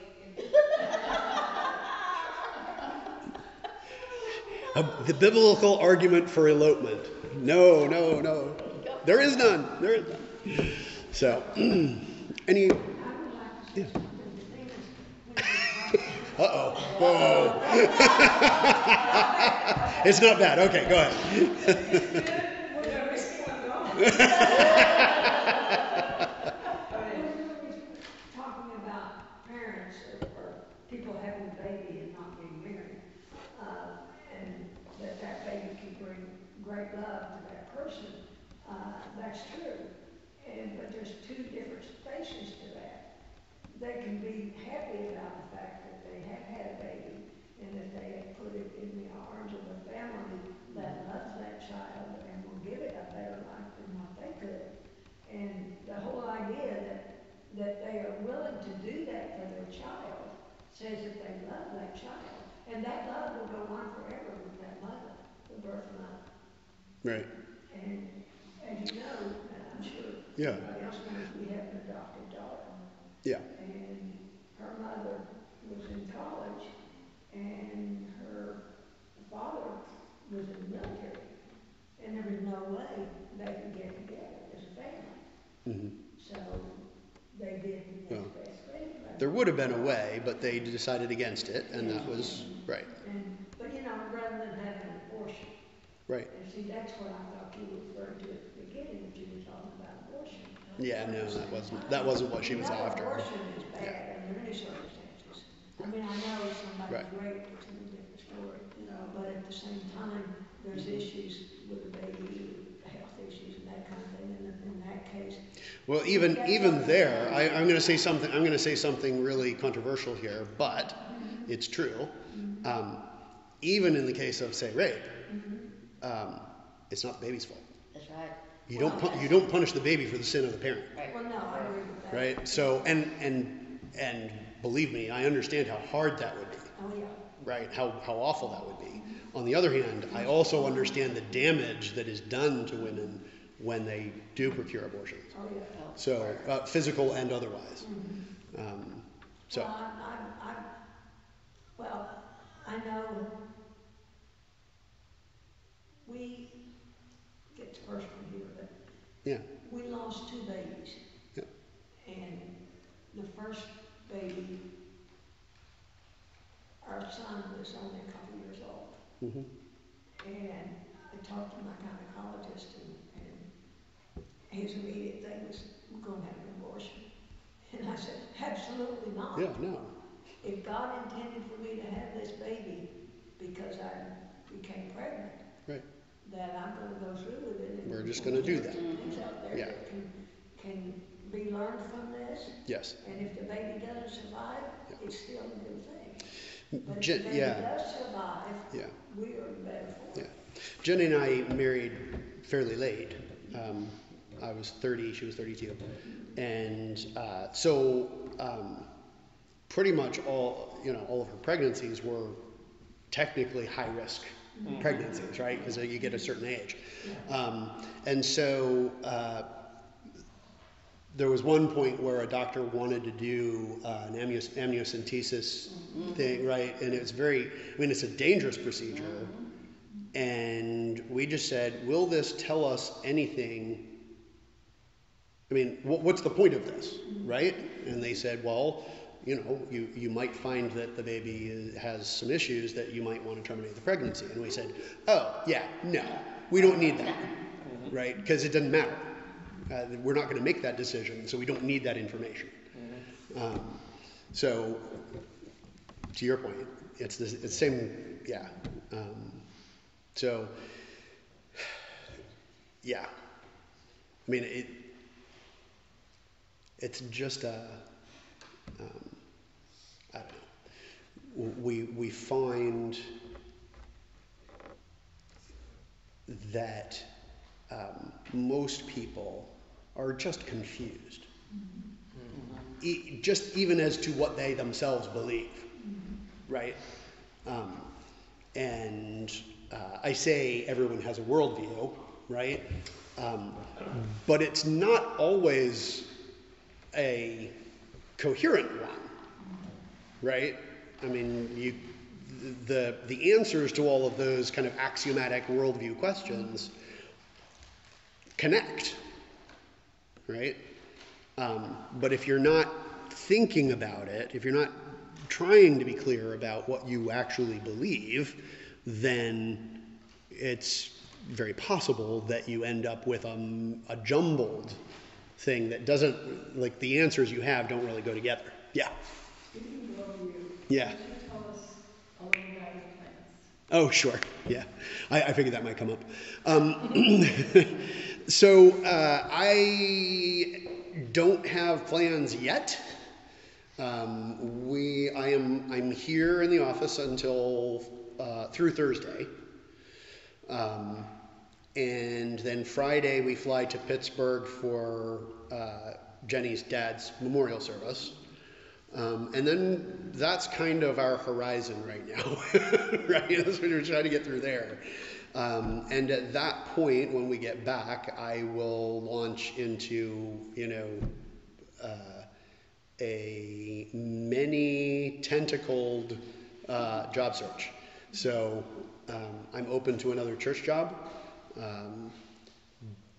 Speaker 1: the biblical argument for elopement. No. There is none. So, any... Yeah. Uh-oh. Whoa. It's not bad. Okay, go ahead.
Speaker 2: Talking about parents or people having a baby and not being married, and that baby can bring great love to that person, that's true. But there's two different spaces to that. They can be happy about the fact that they have had a baby and that they have put it in the arms of a family that loves that child and will give it a better life than what they could. And the whole idea that they are willing to do that for their child says that they love that child. And that love will go on forever with that mother, the birth mother.
Speaker 1: Right.
Speaker 2: And as you know, and I'm sure everybody else knows, we have an adopted daughter.
Speaker 1: Yeah.
Speaker 2: And her mother was in college, and her father was in the military. And there was no way they could get together as a family. Mm-hmm. So they did the next best thing.
Speaker 1: There would have been a way, but they decided against it, and that was right.
Speaker 2: But rather than having an abortion.
Speaker 1: Right.
Speaker 2: And see, that's what I thought you were referring to at the beginning, that you were talking about abortion.
Speaker 1: Yeah, no, that wasn't what she was after.
Speaker 2: Abortion is bad under any circumstances. I mean, I know somebody's raped, it's a different story, but at the same time, there's issues with the baby, health issues and that kind of thing, and in that case.
Speaker 1: Well, even there, I'm going to say something really controversial here, but it's true. Even in the case of, say, rape, it's not the baby's fault.
Speaker 6: That's right.
Speaker 1: You don't punish the baby for the sin of the parent.
Speaker 2: Right. Well, no, I agree with that.
Speaker 1: Right. So and believe me, I understand how hard that would be.
Speaker 2: Oh yeah.
Speaker 1: Right. How awful that would be. On the other hand, I also understand the damage that is done to women when they do procure abortions.
Speaker 2: Oh yeah.
Speaker 1: So physical and otherwise. So.
Speaker 2: Well, I know we get personal here, but we lost two babies.
Speaker 1: Yeah.
Speaker 2: And the first baby, our son was only a couple years old. Mm-hmm. And I talked to my gynecologist, and his immediate thing was, we're going to have an abortion. And I said, absolutely not.
Speaker 1: Yeah, no.
Speaker 2: If God intended for me to have this baby because I became pregnant,
Speaker 1: right,
Speaker 2: then I'm going to go through with it. And
Speaker 1: we're just going to do that.
Speaker 2: Things out there that can be learned from this.
Speaker 1: Yes.
Speaker 2: And if the baby doesn't survive, it's still a good thing. But if the baby does survive, we are better for it.
Speaker 1: Jenny and I married fairly late. I was 30, she was 32. And so pretty much all of her pregnancies were technically high-risk pregnancies, right? Because you get a certain age. And so there was one point where a doctor wanted to do an amniocentesis thing, right? And it's it's a dangerous procedure. And we just said, will this tell us anything? I mean, what's the point of this, right? And they said, well, you might find that the baby has some issues that you might want to terminate the pregnancy. And we said, oh, yeah, no, we don't need that, right? Because it doesn't matter. We're not going to make that decision, so we don't need that information. So, to your point, it's the same, yeah. So, yeah. I mean, it's just I don't know. We find that most people are just confused, just even as to what they themselves believe, right? And I say everyone has a worldview, right? But it's not always a coherent one, right? I mean, the answers to all of those kind of axiomatic worldview questions connect, right? But if you're not thinking about it, if you're not trying to be clear about what you actually believe, then it's very possible that you end up with a jumbled thing that doesn't, like, the answers you have don't really go together. Yeah. Yeah.
Speaker 9: Could you tell us a little about your plans?
Speaker 1: Oh, sure. Yeah. I figured that might come up. So I don't have plans yet. I'm here in the office until through Thursday. And then Friday we fly to Pittsburgh for Jenny's dad's memorial service. And then that's kind of our horizon right now, right? That's what we're trying to get through there. And at that point, when we get back, I will launch into, a many tentacled job search. So I'm open to another church job,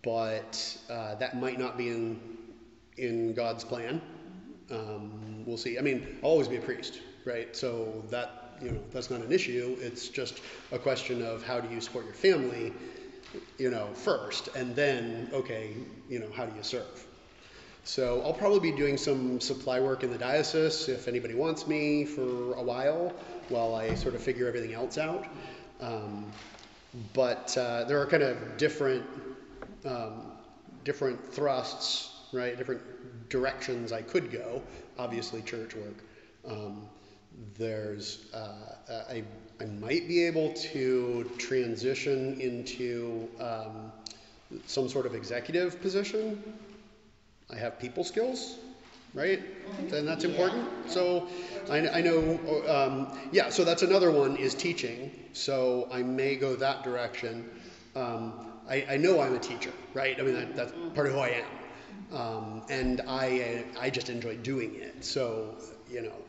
Speaker 1: but that might not be in God's plan. We'll see. I mean, I'll always be a priest, right? So that, that's not an issue. It's just a question of how do you support your family, first, and then, okay, how do you serve? So I'll probably be doing some supply work in the diocese if anybody wants me for a while I sort of figure everything else out. But there are kind of different thrusts, right? Different directions I could go. Obviously, church work. I might be able to transition into some sort of executive position. I have people skills, right? And that's important. So I know, so that's another one is teaching. So I may go that direction. I know I'm a teacher, right? I mean, that's part of who I am. And I just enjoy doing it. So,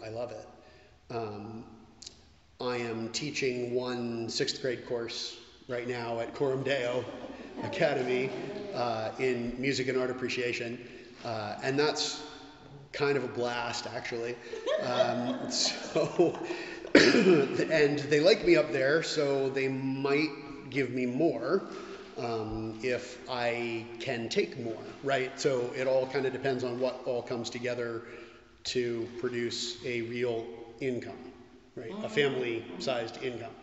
Speaker 1: I love it. I am teaching one 6th grade course right now at Coram Deo Academy in music and art appreciation. And that's kind of a blast, actually. And they like me up there, so they might give me more if I can take more, right? So it all kind of depends on what all comes together to produce a real income, right? A family-sized income.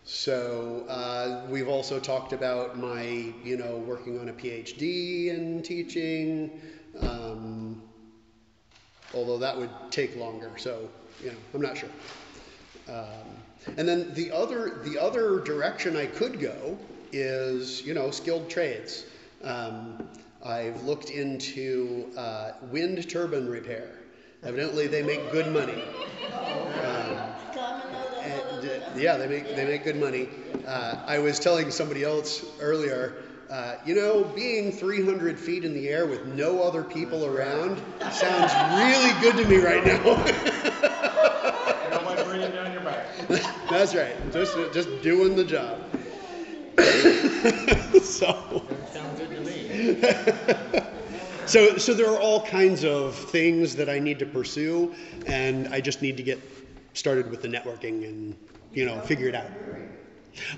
Speaker 1: So we've also talked about my, working on a PhD and teaching, although that would take longer. So, I'm not sure. And then the other direction I could go is, skilled trades. I've looked into wind turbine repair. Evidently, they make good money. Yeah, they make good money. I was telling somebody else earlier, being 300 feet in the air with no other people around sounds really good to me right now.
Speaker 8: Nobody breathing down your back.
Speaker 1: That's right. Just doing the job. So.
Speaker 8: Sounds good to me.
Speaker 1: So there are all kinds of things that I need to pursue, and I just need to get started with the networking and figure it out.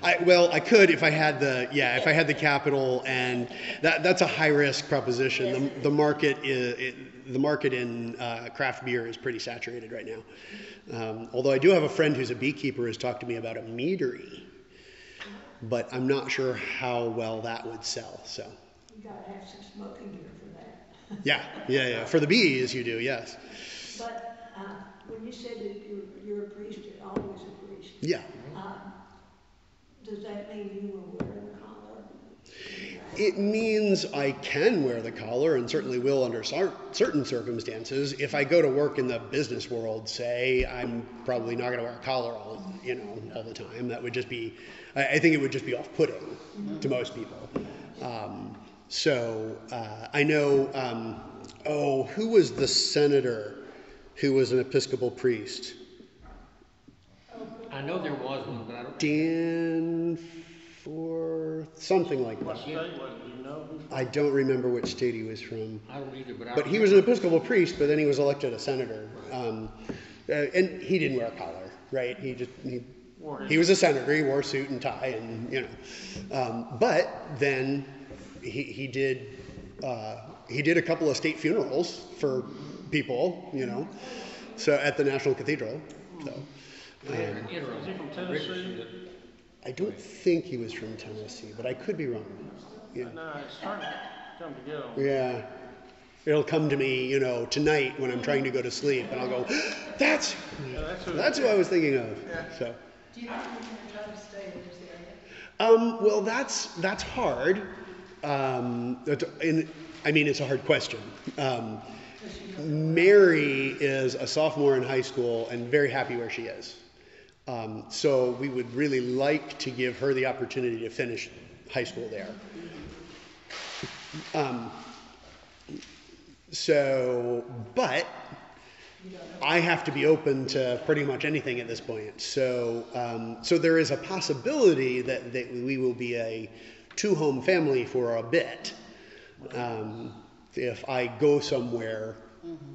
Speaker 1: I could if I had the capital, and that's a high risk proposition. The market in craft beer is pretty saturated right now. Although I do have a friend who's a beekeeper who's talked to me about a meadery, but I'm not sure how well that would sell. So
Speaker 2: You gotta have some smoking gear for that.
Speaker 1: Yeah. For the bees, you do, yes.
Speaker 2: But when you said that you're a priest, you're always a priest.
Speaker 1: Yeah.
Speaker 2: Does that mean you will wear the collar?
Speaker 1: It means I can wear the collar and certainly will under certain circumstances. If I go to work in the business world, say, I'm probably not going to wear a collar all the time. That would just be, I think it would just be off-putting to most people. I know, who was the senator who was an Episcopal priest?
Speaker 10: I know there was one, but I don't.
Speaker 1: Danforth, something like that.
Speaker 8: What state was it? Do you know?
Speaker 1: I don't remember which state he was from.
Speaker 10: I don't either,
Speaker 1: but he was an Episcopal priest, but then he was elected a senator. And he didn't wear a collar, right? He was a senator. He wore a suit and tie, and but then he did a couple of state funerals for people, so at the National Cathedral. So.
Speaker 8: Is he from Tennessee?
Speaker 1: I don't think he was from Tennessee, but I could be wrong. Yeah.
Speaker 8: No, it's starting to come together.
Speaker 1: Yeah. It'll come to me, tonight when I'm trying to go to sleep, and I'll go, that's who I was thinking of.
Speaker 8: Yeah.
Speaker 1: So.
Speaker 9: Do you think you can try to stay in this area?
Speaker 1: Well, that's hard. It's a hard question. Mary is a sophomore in high school and very happy where she is. So we would really like to give her the opportunity to finish high school there. But I have to be open to pretty much anything at this point. So there is a possibility that we will be a two-home family for a bit. If I go somewhere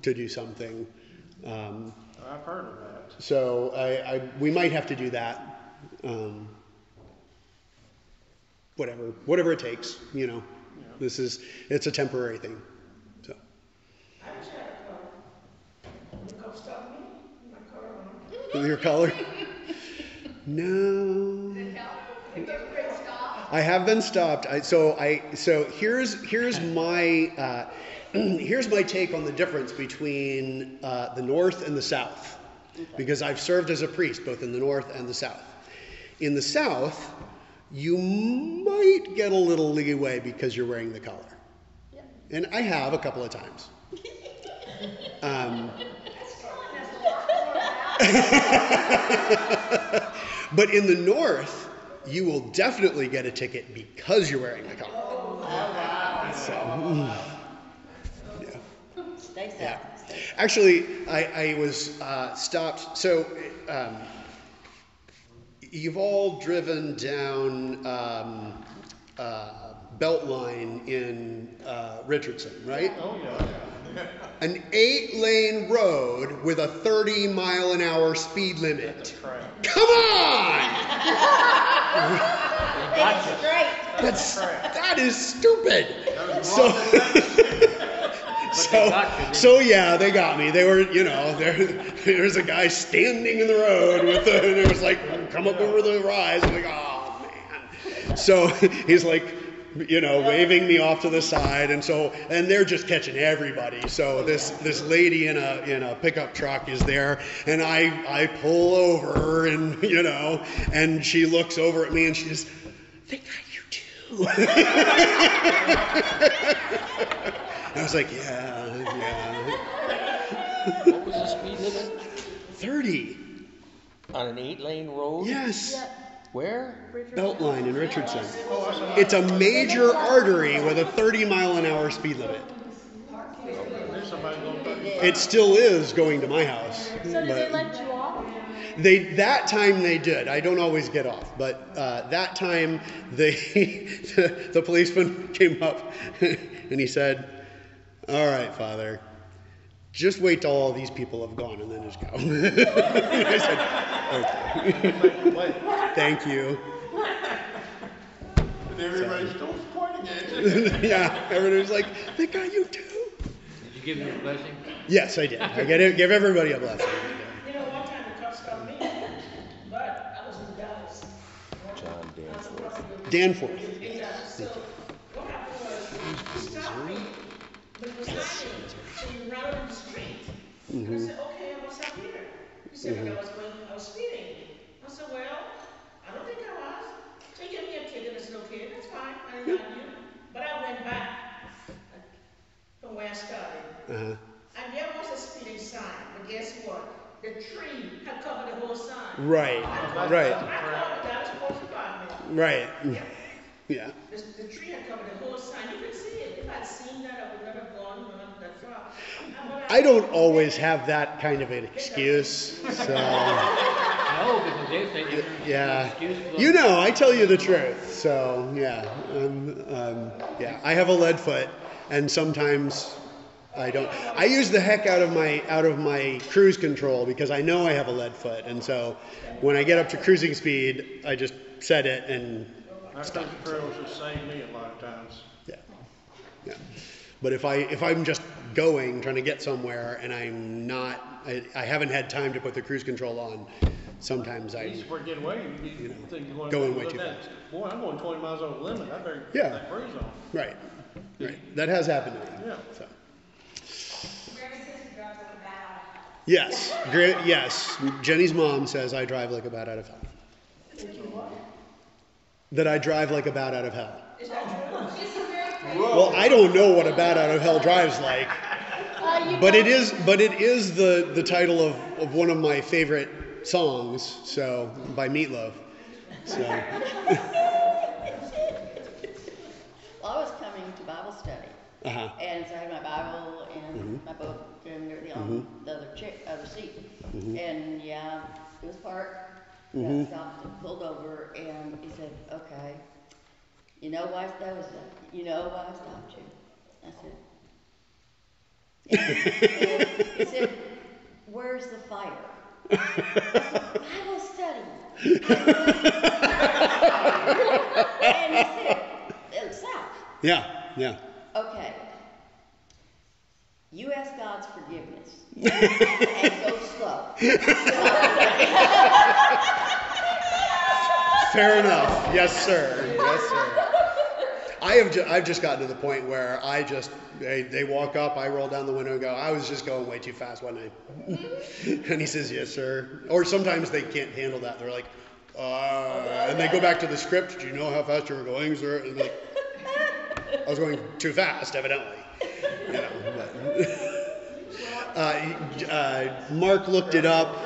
Speaker 1: to do something.
Speaker 8: I've heard of that.
Speaker 1: So we might have to do that. Whatever it takes,
Speaker 8: Yeah.
Speaker 1: It's a temporary thing. So.
Speaker 4: I wish I had a collar. You come stop me, my collar on.
Speaker 1: With your collar? No. I have been stopped. So here's my here's my take on the difference between the North and the South, because I've served as a priest both in the North and the South. In the South, you might get a little leeway because you're wearing the collar, and I have a couple of times. But in the North, you will definitely get a ticket because you're wearing the collar.
Speaker 6: Oh, wow.
Speaker 1: So,
Speaker 6: Stay south.
Speaker 1: yeah. Actually, I was stopped. So, you've all driven down Beltline in Richardson, right?
Speaker 8: Oh, yeah.
Speaker 1: An 8-lane road with a 30-mile-an-hour speed limit. Come on!
Speaker 6: That's great.
Speaker 1: That is stupid. So yeah, they got me. They were, there's a guy standing in the road and it was like, come up over the rise. I'm like, oh man. So he's like, waving me off to the side, and they're just catching everybody. So this lady in a pickup truck is there, and I pull over, and and she looks over at me, and she just, they got you too. I was like, yeah.
Speaker 10: What was the speed limit?
Speaker 1: 30.
Speaker 10: On an 8-lane road?
Speaker 1: Yes.
Speaker 3: Yeah.
Speaker 10: Where?
Speaker 1: Beltline in Richardson. It's a major artery with a 30-mile-an-hour speed limit. It still is going to my house.
Speaker 3: So did they let you off?
Speaker 1: That time they did. I don't always get off, but that time the policeman came up and he said, "All right, Father, just wait till all these people have gone and then just go." I said, "Okay, thank you."
Speaker 8: And everybody's still pointing at you.
Speaker 1: Yeah, everybody's like, "They got you too."
Speaker 10: Did you give him a blessing?
Speaker 1: Yes, I did. I give everybody a blessing.
Speaker 4: One time the cops stopped me, but I was in Dallas.
Speaker 10: John Danforth.
Speaker 1: Danforth.
Speaker 4: So what happened was, he stopped me, but it was hiding. So you ran out in the street. And I said, okay, what's up here? He said, I was speeding. I said, well, I don't think I was. So he gave me a ticket. I said, okay, that's fine. I didn't argue. But I went back from where I started. And there was a speeding sign. But guess what? The tree had covered the whole sign.
Speaker 1: Right.
Speaker 4: I called the Dallas Police Department.
Speaker 1: Right. Yeah.
Speaker 4: The tree had covered the whole sign. You could see it. If I'd seen that, I would not have gone that far.
Speaker 1: I don't always have that kind of an excuse. So.
Speaker 8: No, because they think
Speaker 1: yeah. You know, I tell you the truth. So yeah. Yeah. I have a lead foot, and sometimes I don't. I use the heck out of my cruise control because I know I have a lead foot, and so when I get up to cruising speed, I just set it and stop.
Speaker 8: The trails have saved me a lot of times.
Speaker 1: Yeah. Yeah. But if I'm just trying to get somewhere, and I'm not, I haven't had time to put the cruise control on. Sometimes I.
Speaker 8: Before you get away, you think you're
Speaker 1: going way too fast.
Speaker 8: Boy, I'm going 20 miles over the limit. I better get that cruise on.
Speaker 1: Right. That has happened to me.
Speaker 8: Yeah.
Speaker 1: So.
Speaker 5: Yes.
Speaker 1: Yes. Jenny's mom says I drive like a bat out of hell. That I drive like a bat out of hell. Well, I don't know what a bat out of hell drives like. But it is the title of one of my favorite songs, so by Meatloaf. So.
Speaker 6: Well, I was coming to Bible study, and so I had my Bible and my book and everything on the other seat, and yeah, it was parked. I stopped and pulled over, and he said, "Okay, you know why that was? You know why I stopped you?" I said, he said, "Where's the fire?" I said, "Bible study." And he said, "South."
Speaker 1: Yeah.
Speaker 6: Okay. You ask God's forgiveness and go slow.
Speaker 1: Fair enough. Yes, sir. I've just gotten to the point where they walk up, I roll down the window and go, I was just going way too fast, wasn't I? And he says, yes, sir. Or sometimes they can't handle that. They're like, and they go back to the script. Do you know how fast you were going, sir? And like, I was going too fast, evidently. You know, but, Mark looked it up.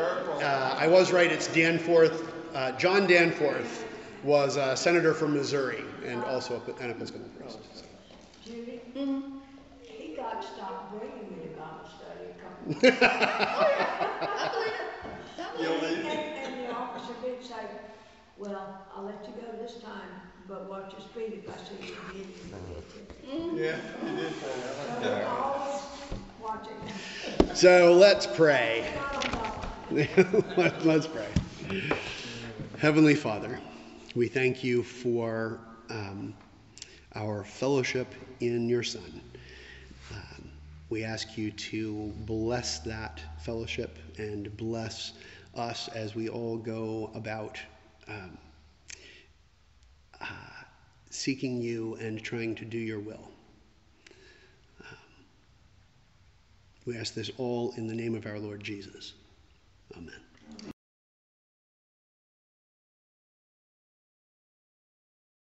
Speaker 1: I was right. It's Danforth. John Danforth was a senator from Missouri and also an Episcopal priest. So.
Speaker 2: Judy, he got stopped bringing me to Bible study a couple of and the officer did say, well, I'll let you go this time, but watch your speed if I see you again.
Speaker 7: Yeah, he did say that.
Speaker 2: So I'm always watching.
Speaker 1: So let's pray. Let's pray. Heavenly Father, we thank you for our fellowship in your Son. We ask you to bless that fellowship and bless us as we all go about seeking you and trying to do your will. We ask this all in the name of our Lord Jesus. Amen.